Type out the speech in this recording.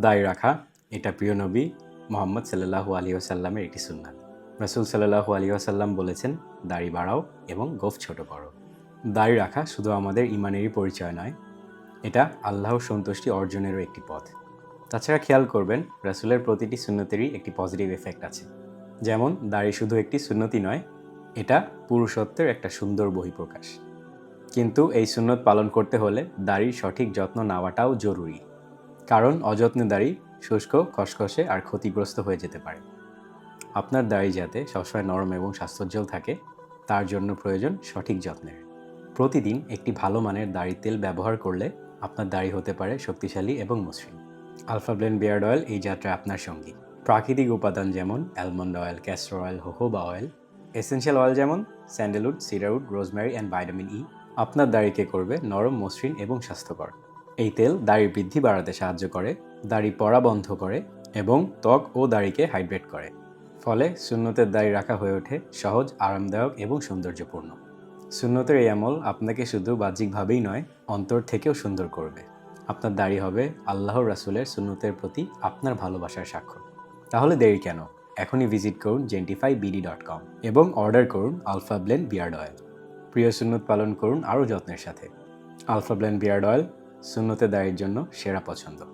দাড়ি রাখা এটা প্রিয় নবী মুহাম্মদ সাল্লাল্লাহু আলাইহি ওয়াসাল্লামের একটি সুন্নাত। রাসূল সাল্লাল্লাহু আলাইহি ওয়াসাল্লাম বলেছেন, দাড়ি বাড়াও এবং গোঁফ ছোট করো। দাড়ি রাখা শুধু আমাদের ঈমানেরই পরিচয় নয়, এটা আল্লাহর সন্তুষ্টি অর্জনেরও একটি পথ। তাছাড়া খেয়াল করবেন, রাসূলের প্রতিটি সুন্নতেরই একটি পজিটিভ এফেক্ট আছে। যেমন দাড়ি শুধু একটি সুন্নতই নয়, এটা পুরুষত্বের একটা সুন্দর বহিঃপ্রকাশ। কিন্তু এই সুন্নত পালন করতে হলে দাড়ির সঠিক যত্ন নেওয়াটাও জরুরি। কারণ অযত্নে দাড়ি শুষ্ক, খসখসে আর ক্ষতিগ্রস্ত হয়ে যেতে পারে। আপনার দাড়ি যাতে সবসময় নরম এবং স্বাস্থ্যোজ্জ্বল থাকে, তার জন্য প্রয়োজন সঠিক যত্নের। প্রতিদিন একটি ভালো মানের দাড়ি তেল ব্যবহার করলে আপনার দাড়ি হতে পারে শক্তিশালী এবং মসৃণ। আলফা ব্লেন্ড বিয়ার্ড অয়েল এই যাত্রায় আপনার সঙ্গী। প্রাকৃতিক উপাদান যেমন almond oil, castor oil, jojoba oil, essential oil যেমন sandalwood, cedarwood, rosemary and vitamin E আপনার দাড়িকে করবে নরম, মসৃণ এবং স্বাস্থ্যকর। এই তেল দাড়ির বৃদ্ধি বাড়াতে সাহায্য করে, দাড়ি পড়া বন্ধ করে এবং ত্বক ও দাড়িকে হাইড্রেট করে। ফলে সুন্নতের দাড়ি রাখা হয়ে ওঠে সহজ, আরামদায়ক এবং সৌন্দর্যপূর্ণ। সুন্নতের এই আমল আপনাকে শুধু বাহ্যিকভাবেই নয়, অন্তর থেকেও সুন্দর করবে। আপনার দাড়ি হবে আল্লাহর রাসূলের সুন্নতের প্রতি আপনার ভালোবাসার স্বাক্ষর। তাহলে দেরি কেন? এখনই ভিজিট করুন gentifybd.com এবং অর্ডার করুন আলফা ব্লেন্ড বিয়ার্ড অয়েল। প্রিয় সুন্নত পালন করুন আরও যত্নের সাথে। আলফা ব্লেন্ড বিয়ার্ড অয়েল, সুন্নতে দাড়ির জন্য সেরা পছন্দ।